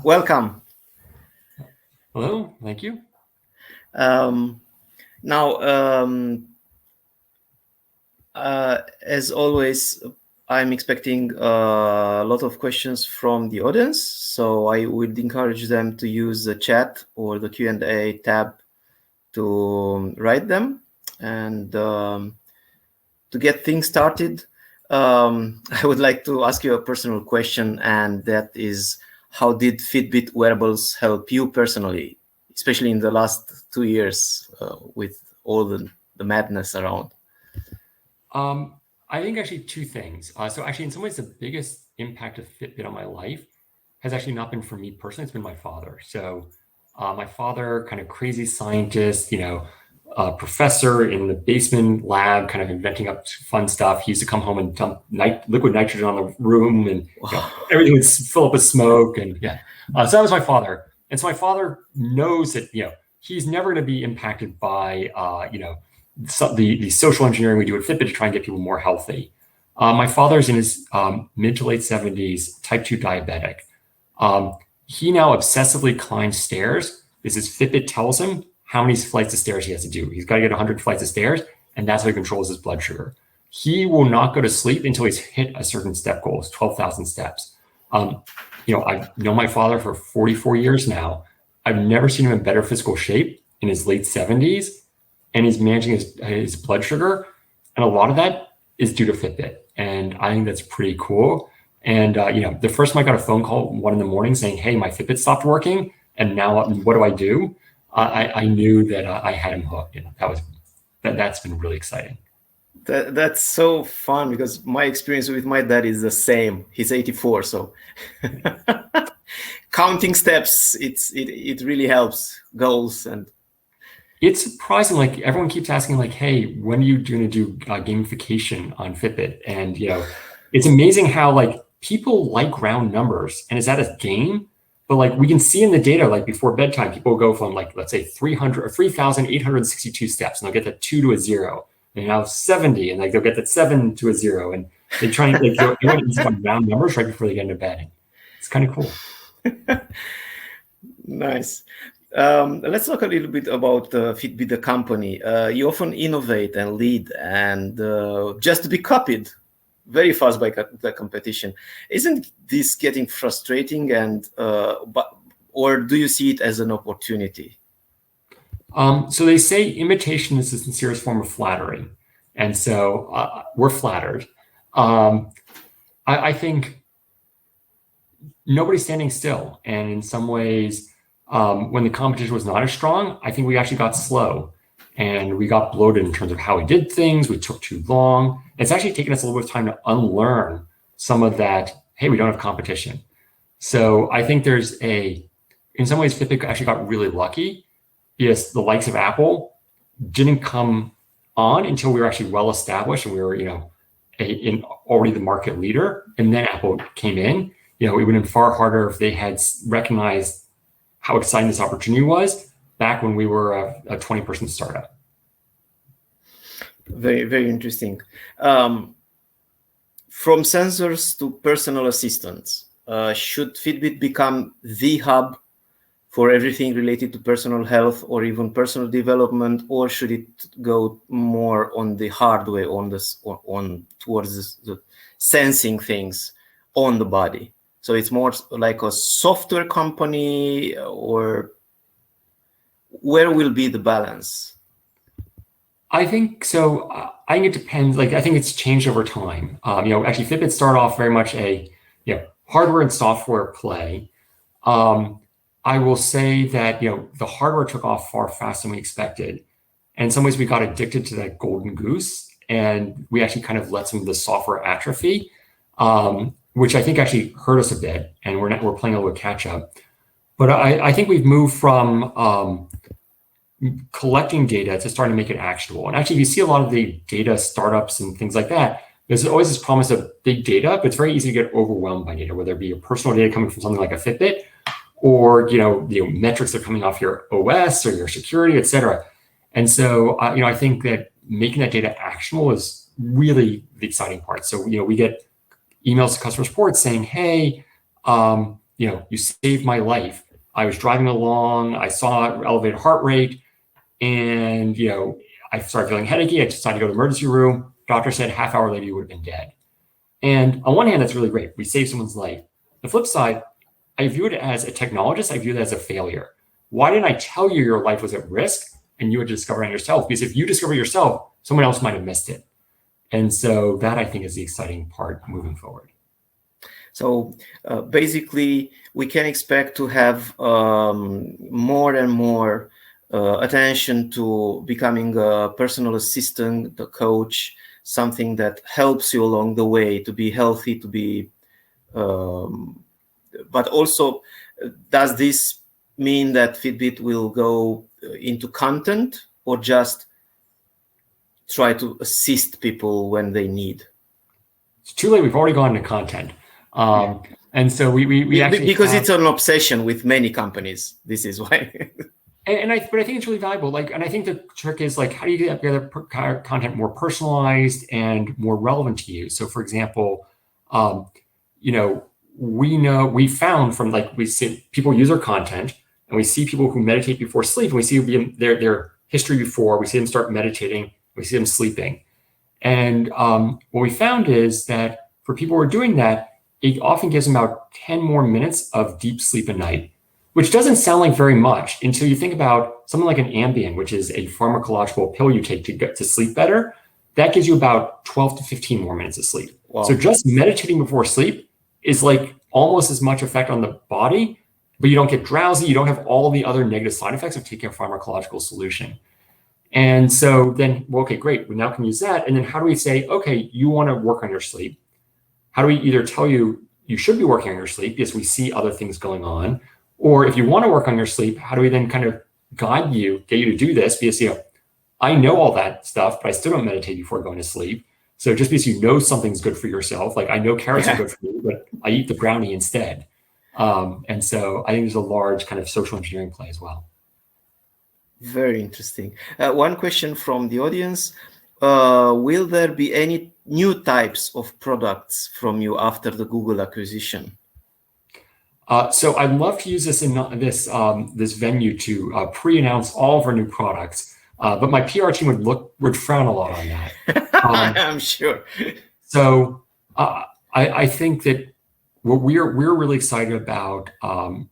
welcome. Hello, thank you. Now, as always, I'm expecting a lot of questions from the audience, so I would encourage them to use the chat or the Q&A tab to write them. And to get things started, I would like to ask you a personal question, and that is, how did Fitbit wearables help you personally, especially in the last 2 years with all the madness around? I think actually two things. So actually, in some ways, the biggest impact of Fitbit on my life has actually not been for me personally, it's been my father. So my father, kind of crazy scientist, professor in the basement lab, kind of inventing up fun stuff. He used to come home and dump liquid nitrogen on the room, and everything would fill up with smoke. And so that was my father. And so my father knows that he's never going to be impacted by the social engineering we do at Fitbit to try and get people more healthy. My father's in his mid to late 70s, type 2 diabetic. He now obsessively climbs stairs because his Fitbit tells him how many flights of stairs he has to do. He's got to get 100 flights of stairs, and that's how he controls his blood sugar. He will not go to sleep until he's hit a certain step goal, 12,000 steps. I've known my father for 44 years now. I've never seen him in better physical shape in his late 70s, and he's managing his blood sugar. And a lot of that is due to Fitbit. And I think that's pretty cool. And, the first time I got a phone call 1 a.m. saying, hey, my Fitbit stopped working, and now what do I do? I knew that I had him hooked, and that's been really exciting. That's so fun, because my experience with my dad is the same. He's 84, so counting steps, it really helps goals. And it's surprising, like everyone keeps asking, like, hey, when are you going to do gamification on Fitbit? And it's amazing how like people like round numbers, and is that a game? But like we can see in the data, like before bedtime, people go from like, let's say 300 or 3,862 steps, and they'll get that 2 to a 0. And now 70, and like they'll get that 7 to a 0, and they try and like they want to use round numbers right before they get into bed. It's kind of cool. Nice. Let's talk a little bit about Fitbit, the company. You often innovate and lead, and just to be copied very fast by the competition. Isn't this getting frustrating? And or do you see it as an opportunity? So they say imitation is the sincerest form of flattery, and so we're flattered. I think nobody's standing still, and in some ways, when the competition was not as strong, I think we actually got slow, and we got bloated in terms of how we did things. We took too long. It's actually taken us a little bit of time to unlearn some of that. Hey, we don't have competition. So I think in some ways, Fitbit actually got really lucky, because the likes of Apple didn't come on until we were actually well established and we were, already the market leader. And then Apple came in. It would have been far harder if they had recognized how exciting this opportunity was back when we were a 20-person startup. Very, very interesting. From sensors to personal assistants, should Fitbit become the hub for everything related to personal health or even personal development, or should it go more on the hardware, towards the sensing things on the body? So it's more like a software company, or where will be the balance? I think so. I think it depends. Like, I think it's changed over time. Actually, Fitbit started off very much a hardware and software play. I will say that the hardware took off far faster than we expected. And in some ways, we got addicted to that golden goose, and we actually kind of let some of the software atrophy, which I think actually hurt us a bit. And we're playing a little catch up. But I think we've moved from collecting data to starting to make it actionable. And actually, if you see a lot of the data startups and things like that, there's always this promise of big data, but it's very easy to get overwhelmed by data, whether it be your personal data coming from something like a Fitbit, or metrics that are coming off your OS or your security, et cetera. And so I think that making that data actionable is really the exciting part. So we get emails to customer support saying, hey, you saved my life. I was driving along, I saw elevated heart rate, and I started feeling headachy. I decided to go to the emergency room. Doctor said half hour later you would have been dead. And on one hand, that's really great. We saved someone's life. The flip side, I view it as a technologist, I view it as a failure. Why didn't I tell you your life was at risk and you would discover it yourself? Because if you discover it yourself, someone else might have missed it. And so that, I think, is the exciting part moving forward. So basically, we can expect to have more and more attention to becoming a personal assistant, the coach, something that helps you along the way to be healthy, to be, but also, does this mean that Fitbit will go into content or just try to assist people when they need? It's too late. We've already gone into content. And so we actually because it's an obsession with many companies. This is why. but I think it's really valuable. And I think the trick is how do you get together content more personalized and more relevant to you? So, for example, we found from we see people use our content, and we see people who meditate before sleep, and we see their history before. We see them start meditating. We see them sleeping, and what we found is that for people who are doing that, it often gives them about 10 more minutes of deep sleep a night, which doesn't sound like very much until you think about something like an Ambien, which is a pharmacological pill you take to get to sleep better. That gives you about 12 to 15 more minutes of sleep. Wow. So just meditating before sleep is almost as much effect on the body, but you don't get drowsy. You don't have all the other negative side effects of taking a pharmacological solution. And so then, well, okay, great. We now can use that. And then how do we say, okay, you want to work on your sleep? How do we either tell you should be working on your sleep because we see other things going on, or if you want to work on your sleep, how do we then kind of guide you, get you to do this? Because I know all that stuff, but I still don't meditate before going to sleep. So just because you know something's good for yourself, I know carrots are good for you, but I eat the brownie instead. And so I think there's a large kind of social engineering play as well. Very interesting. One question from the audience. Will there be any new types of products from you after the Google acquisition? So I'd love to use this this venue to pre-announce all of our new products, but my PR team would frown a lot on that. I'm sure. So I think that we're really excited about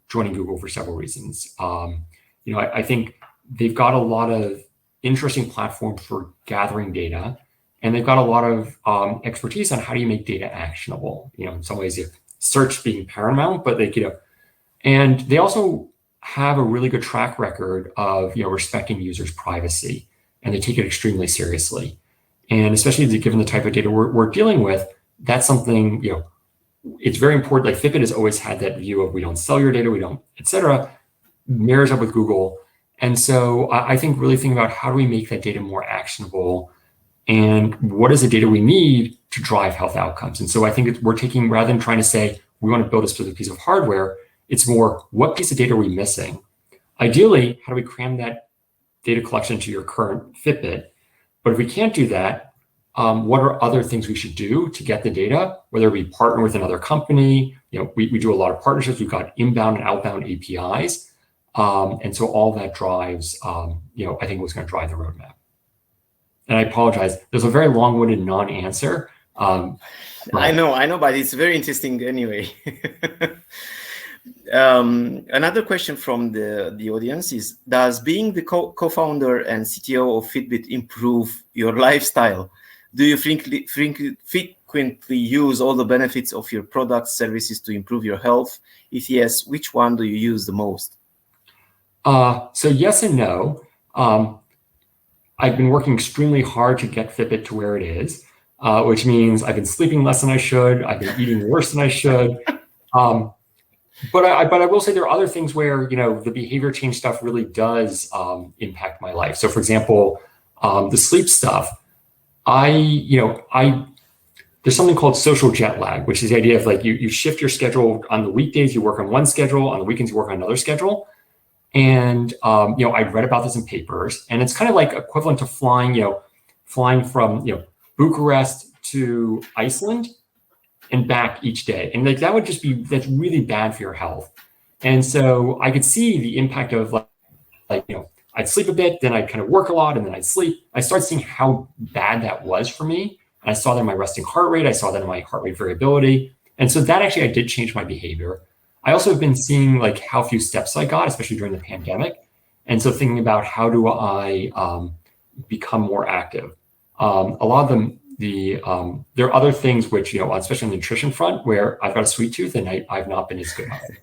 joining Google for several reasons. I think they've got a lot of interesting platforms for gathering data, and they've got a lot of expertise on how do you make data actionable. In some ways, search being paramount, but and they also have a really good track record of respecting users' privacy, and they take it extremely seriously. And especially given the type of data we're dealing with, that's something it's very important. Fitbit has always had that view of we don't sell your data, we don't, et cetera, mirrors up with Google. And so I think really thinking about how do we make that data more actionable, and what is the data we need to drive health outcomes. And so I think we're taking, rather than trying to say we want to build a specific piece of hardware, it's more what piece of data are we missing? Ideally, how do we cram that data collection into your current Fitbit? But if we can't do that, what are other things we should do to get the data, whether we partner with another company? We do a lot of partnerships. We've got inbound and outbound APIs. And so all that drives, I think what's going to drive the roadmap. And I apologize. There's a very long-winded non-answer. I know, but it's very interesting anyway. Another question from the audience is, does being the co-founder and CTO of Fitbit improve your lifestyle? Do you frequently use all the benefits of your products, services to improve your health? If yes, which one do you use the most? So yes and no. I've been working extremely hard to get Fitbit to where it is, which means I've been sleeping less than I should. I've been eating worse than I should. But I will say there are other things where, the behavior change stuff really does impact my life. So for example, the sleep stuff, there's something called social jet lag, which is the idea of you shift your schedule. On the weekdays, you work on one schedule. On the weekends, you work on another schedule. And, I'd read about this in papers, and it's kind of equivalent to flying from, Bucharest to Iceland. and back each day. And like that would just be, that's really bad for your health. And so I could see the impact of I'd sleep a bit, then I'd kind of work a lot, and then I'd sleep. I started seeing how bad that was for me. And I saw that in my resting heart rate. I saw that in my heart rate variability. And so that actually, I did change my behavior. I also have been seeing like how few steps I got, especially during the pandemic. And so thinking about how do I become more active. A lot of them, there are other things which, especially on the nutrition front, where I've got a sweet tooth and I've not been as good at it.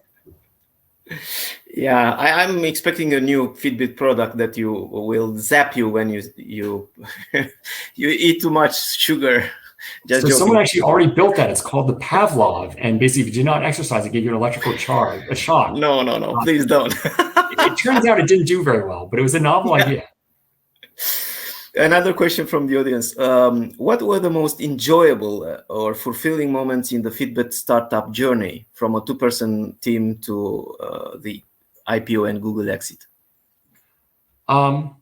Yeah, I'm expecting a new Fitbit product that you will zap you when you you eat too much sugar. Just so joking. Someone actually already built that. It's called the Pavlov, and basically, if you did not exercise, it gave you an electrical charge, a shock. No, please don't. It turns out it didn't do very well, but it was a novel idea. Another question from the audience. What were the most enjoyable or fulfilling moments in the Fitbit startup journey from a 2-person team to the IPO and Google exit? I'm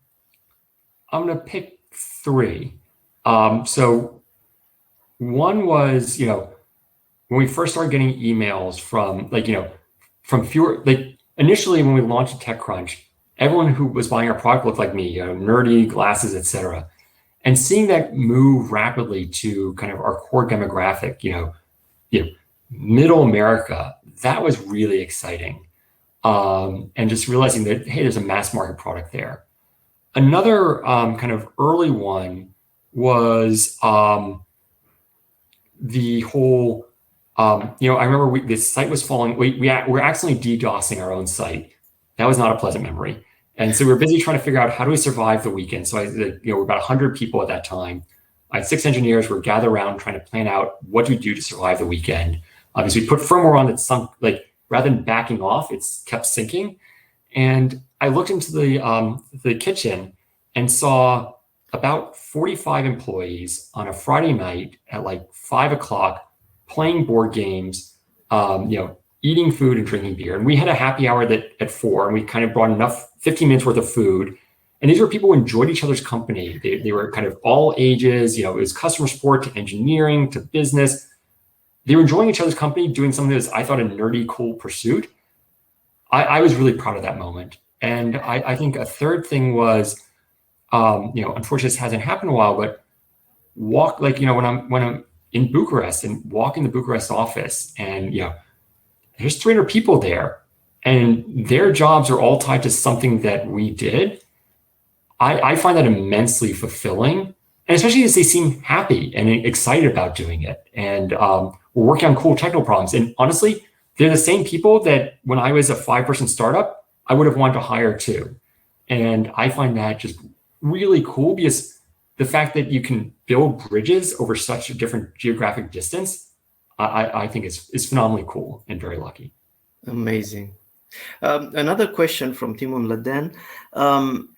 going to pick 3. So one was, when we first started getting emails from from fewer, initially when we launched TechCrunch, everyone who was buying our product looked like me, nerdy, glasses, etc. And seeing that move rapidly to kind of our core demographic, middle America, that was really exciting. And just realizing that, hey, there's a mass market product there. Another kind of early one was the whole, I remember this site was falling. We're accidentally DDoSing our own site. That was not a pleasant memory. And so we were busy trying to figure out how do we survive the weekend. So we're about 100 people at that time. I had 6 engineers. We were gathered around trying to plan out what do we do to survive the weekend. Obviously, we put firmware on that sunk, rather than backing off, it's kept sinking. And I looked into the kitchen and saw about 45 employees on a Friday night at 5 o'clock playing board games, eating food and drinking beer. And we had a happy hour at 4, and we kind of brought enough 15 minutes worth of food. And these were people who enjoyed each other's company. They were kind of all ages, it was customer support to engineering to business. They were enjoying each other's company, doing something that was, I thought, a nerdy, cool pursuit. I was really proud of that moment. And I think a third thing was, unfortunately this hasn't happened in a while, but when I'm in Bucharest and walk in the Bucharest office and, there's 300 people there and their jobs are all tied to something that we did. I find that immensely fulfilling. And especially as they seem happy and excited about doing it. And we're working on cool technical problems. And honestly, they're the same people that when I was a 5-person startup, I would have wanted to hire too. And I find that just really cool because the fact that you can build bridges over such a different geographic distance, I think is phenomenally cool and very lucky. Amazing. Another question from Timon Laden.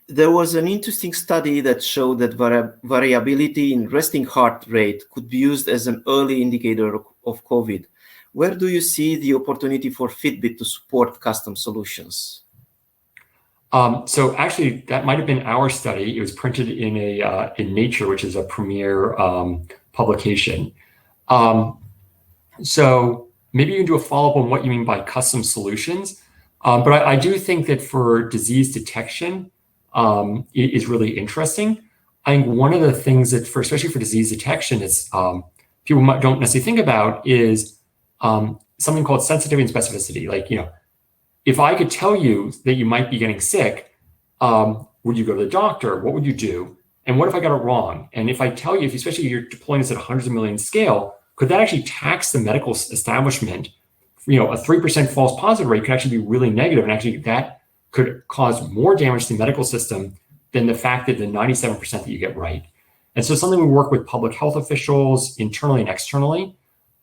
There was an interesting study that showed that variability in resting heart rate could be used as an early indicator of COVID. Where do you see the opportunity for Fitbit to support custom solutions? So actually, that might have been our study. It was printed in Nature, which is a premier publication. So maybe you can do a follow-up on what you mean by custom solutions. But I do think that for disease detection, it is really interesting. I think one of the things that, especially for disease detection, is people don't necessarily think about is something called sensitivity and specificity. If I could tell you that you might be getting sick, would you go to the doctor? What would you do? And what if I got it wrong? And if I tell you, especially if you're deploying this at hundreds of millions scale, could that actually tax the medical establishment? A 3% false positive rate could actually be really negative, and actually that could cause more damage to the medical system than the fact that the 97% that you get right. And so something we work with public health officials internally and externally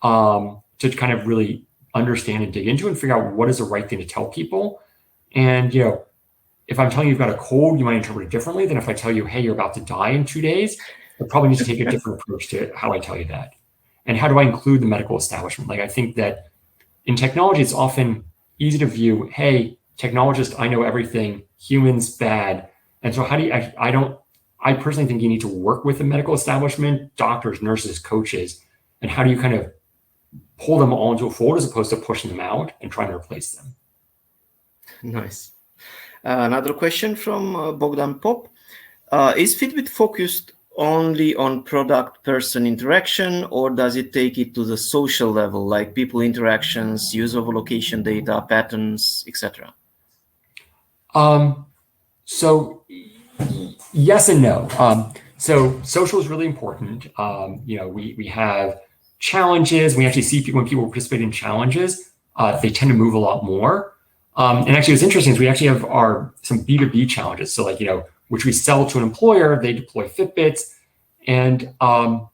to kind of really understand and dig into and figure out what is the right thing to tell people. And, if I'm telling you you've got a cold, you might interpret it differently than if I tell you, hey, you're about to die in 2 days. I probably need to take a different approach to how I tell you that. And how do I include the medical establishment? I think that in technology, it's often easy to view, hey, technologist, I know everything, humans bad. And so how do you, I personally think you need to work with the medical establishment, doctors, nurses, coaches, and how do you kind of pull them all into a fold as opposed to pushing them out and trying to replace them. Nice. Another question from Bogdan Pop. Is Fitbit focused only on product-person interaction, or does it take it to the social level, like people interactions, use of location data, patterns, etc.? So yes and no. So social is really important. We have challenges. We actually see when people participate in challenges, they tend to move a lot more. And actually, what's interesting is we actually have some B2B challenges. So which we sell to an employer, they deploy Fitbits. And I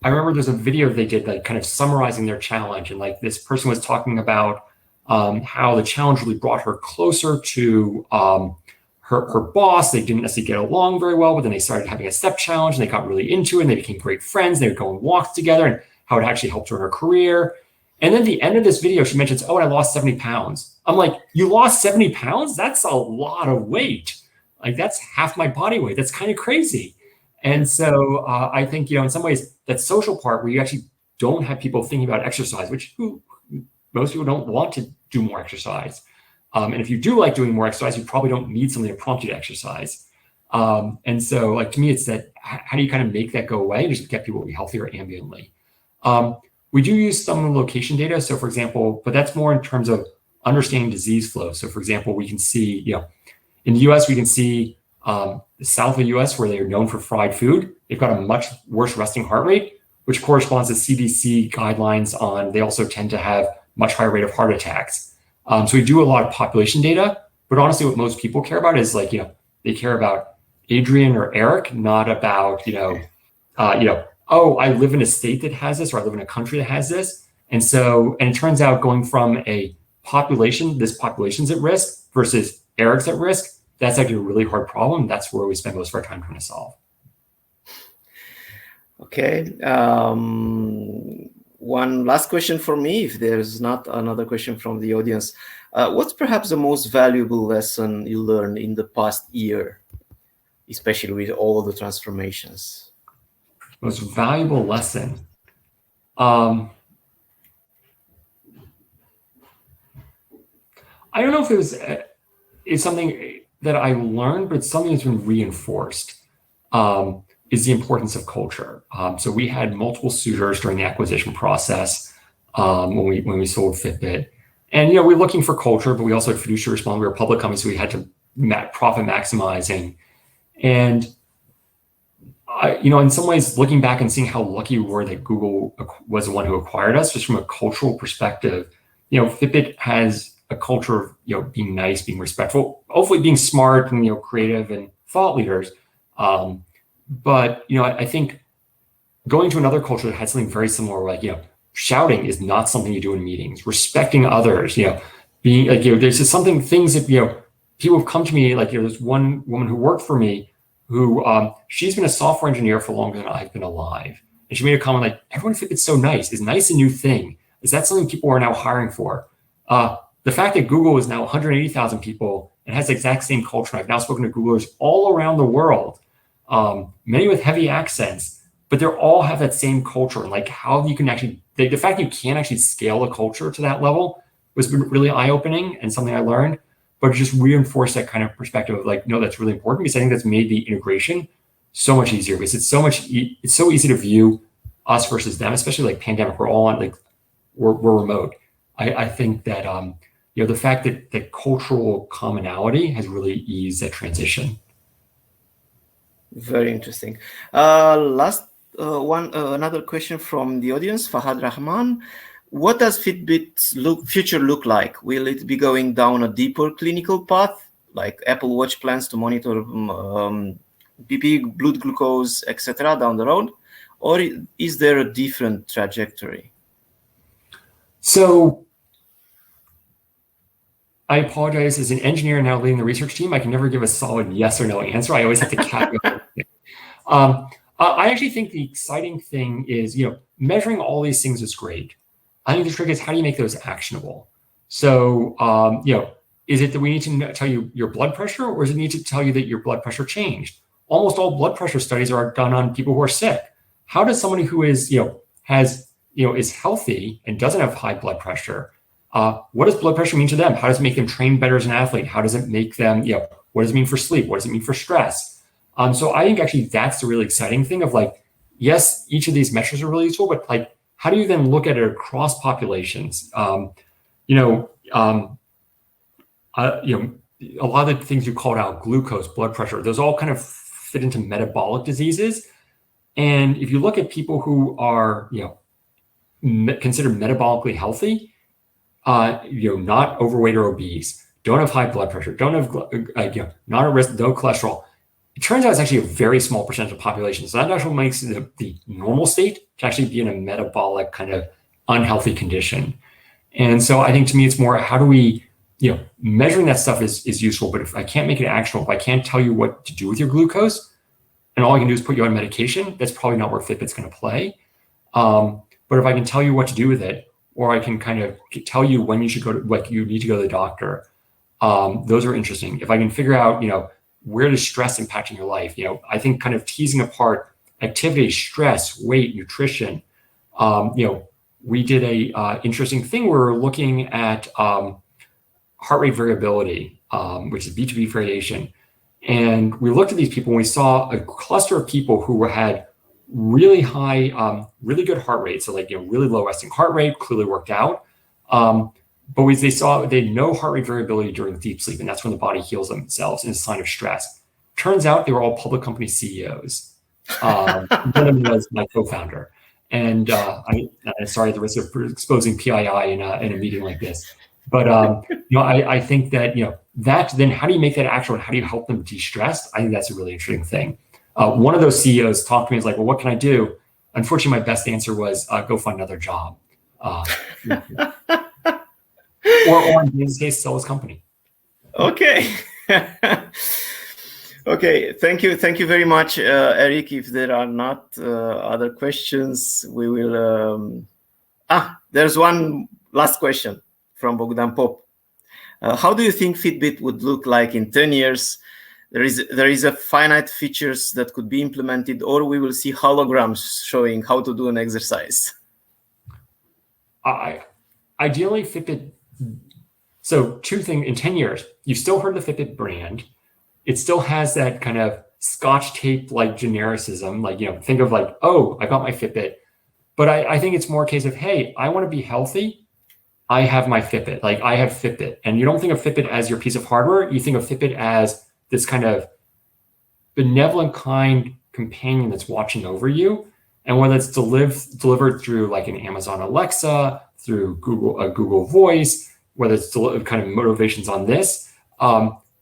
remember there's a video they did kind of summarizing their challenge. And this person was talking about how the challenge really brought her closer to her boss. They didn't necessarily get along very well, but then they started having a step challenge and they got really into it and they became great friends. They would go on walks together and how it actually helped her in her career. And then at the end of this video, she mentions, oh, and I lost 70 pounds. I'm like, you lost 70 pounds? That's a lot of weight. That's half my body weight. That's kind of crazy. And so I think, in some ways, that social part where you actually don't have people thinking about exercise, which most people don't want to do more exercise. And if you do like doing more exercise, you probably don't need something to prompt you to exercise. And so to me, it's that how do you kind of make that go away and just get people to be healthier ambiently? We do use some location data. So for example, but that's more in terms of understanding disease flow. So for example, we can see, in the US, we can see the south of the US where they're known for fried food. They've got a much worse resting heart rate, which corresponds to CDC guidelines on, they also tend to have much higher rate of heart attacks. So we do a lot of population data, but honestly, what most people care about is they care about Adrian or Eric, not about, oh, I live in a state that has this, or I live in a country that has this. And it turns out going from a population, this population's at risk versus Eric's at risk, that's actually a really hard problem. That's where we spend most of our time trying to solve. Okay. One last question for me, if there's not another question from the audience. What's perhaps the most valuable lesson you learned in the past year, especially with all the transformations? Most valuable lesson. I don't know if it's something that I learned, but it's something that's been reinforced, is the importance of culture. So we had multiple suitors during the acquisition process when we sold Fitbit. And, we're looking for culture, but we also had fiduciary responsibility. We were a public company, so we had to profit maximizing. And in some ways, looking back and seeing how lucky we were that Google was the one who acquired us, just from a cultural perspective, Fitbit has a culture of, being nice, being respectful, hopefully being smart and, creative and thought leaders. But, I think going to another culture that had something very similar, shouting is not something you do in meetings, respecting others, being there's just things that, people have come to me, there's one woman who worked for me who she's been a software engineer for longer than I've been alive. And she made a comment everyone Fitbit's so nice. Is nice a new thing? Is that something people are now hiring for? The fact that Google is now 180,000 people and has the exact same culture. I've now spoken to Googlers all around the world, many with heavy accents, but they all have that same culture. And how you can actually, the fact that you can actually scale a culture to that level was really eye-opening and something I learned. But it just reinforced that kind of perspective of no, that's really important, because I think that's made the integration so much easier, because it's so easy to view us versus them, especially pandemic. We're all on we're remote. I think that the fact that cultural commonality has really eased that transition. Very interesting. Another question from the audience, Fahad Rahman. What does Fitbit's future look like? Will it be going down a deeper clinical path, like Apple Watch plans to monitor BP, blood glucose, etc. down the road? Or is there a different trajectory? So I apologize. As an engineer now leading the research team, I can never give a solid yes or no answer. I always have to caveat. I actually think the exciting thing is, measuring all these things is great. I think the trick is, how do you make those actionable? So, is it that we need to tell you your blood pressure, or does it need to tell you that your blood pressure changed? Almost all blood pressure studies are done on people who are sick. How does somebody who is, has is healthy and doesn't have high blood pressure, what does blood pressure mean to them? How does it make them train better as an athlete? How does it make them, what does it mean for sleep? What does it mean for stress? So I think actually that's the really exciting thing of like, yes, each of these measures are really useful, but like, how do you then look at it across populations? A lot of the things you called out, glucose, blood pressure, those all kind of fit into metabolic diseases. And if you look at people who are, considered metabolically healthy, not overweight or obese, don't have high blood pressure, don't have, not at risk, no cholesterol, it turns out it's actually a very small percentage of the population. So that actually makes the normal state to actually be in a metabolic kind of unhealthy condition. And so I think to me, it's more, how do we, measuring that stuff is useful, but if I can't make it actionable, if I can't tell you what to do with your glucose, and all I can do is put you on medication, that's probably not where Fitbit's going to play. But if I can tell you what to do with it, or I can kind of tell you when you should go to, like, you need to go to the doctor, those are interesting. If I can figure out, where does stress impact in your life? I think kind of teasing apart activity, stress, weight, nutrition. We did a interesting thing. We're looking at heart rate variability, which is B2B variation. And we looked at these people and we saw a cluster of people who had really high, really good heart rate. So like, really low resting heart rate, clearly worked out. But they saw they had no heart rate variability during deep sleep. And that's when the body heals themselves and it's a sign of stress. Turns out they were all public company CEOs. One of them was my co-founder. And I'm sorry at the risk of exposing PII in a meeting like this. But I think that that then how do you make that actual and how do you help them de-stress? I think that's a really interesting thing. One of those CEOs talked to me, was like, well, what can I do? Unfortunately, my best answer was go find another job. Or in this case, sell his company. Okay. Okay. Thank you very much, Eric. If there are not other questions, we will. There's one last question from Bogdan Pop. How do you think Fitbit would look like in 10 years? There is a finite features that could be implemented, or we will see holograms showing how to do an exercise. Ideally, Fitbit. So two things, in 10 years, you've still heard the Fitbit brand. It still has that kind of Scotch tape like genericism, like, think of like, oh, I got my Fitbit. But I think it's more a case of, hey, I want to be healthy. I have my Fitbit, like I have Fitbit. And you don't think of Fitbit as your piece of hardware. You think of Fitbit as this kind of benevolent, kind companion that's watching over you. And whether it's delivered through like an Amazon Alexa, through Google Voice, whether it's kind of motivations on this,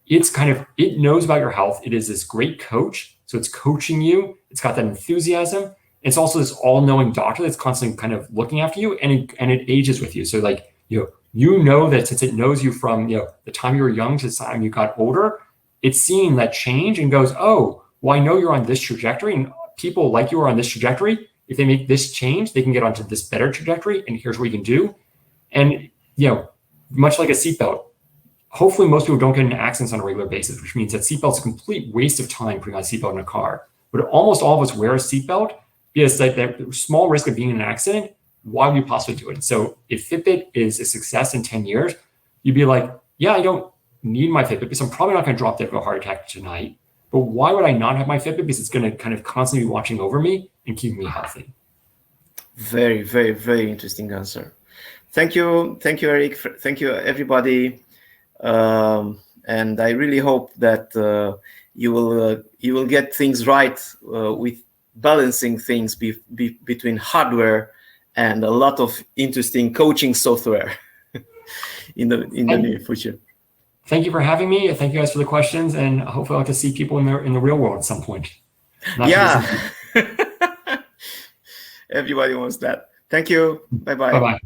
it knows about your health. It is this great coach. So it's coaching you. It's got that enthusiasm. It's also this all-knowing doctor that's constantly kind of looking after you, and it ages with you. So like, that since it knows you from, the time you were young to the time you got older, it's seeing that change and goes, oh, well, I know you're on this trajectory, and people like you are on this trajectory. If they make this change, they can get onto this better trajectory, and here's what you can do. And, much like a seatbelt, hopefully most people don't get into accidents on a regular basis, which means that seatbelt's a complete waste of time putting on a seatbelt in a car. But almost all of us wear a seatbelt because like that small risk of being in an accident, why would you possibly do it? So if Fitbit is a success in 10 years, you'd be like, yeah, I don't need my Fitbit because I'm probably not going to drop dead of a heart attack tonight. But why would I not have my Fitbit? Because it's going to kind of constantly be watching over me and keeping me healthy. Very, very, very interesting answer. Thank you, Eric. Thank you, everybody. And I really hope that you will get things right with balancing things between hardware and a lot of interesting coaching software in the near future. Thank you for having me. Thank you guys for the questions, and hopefully I'll get to see people in the real world at some point. Yeah. Everybody wants that. Thank you. Bye-bye. Bye-bye.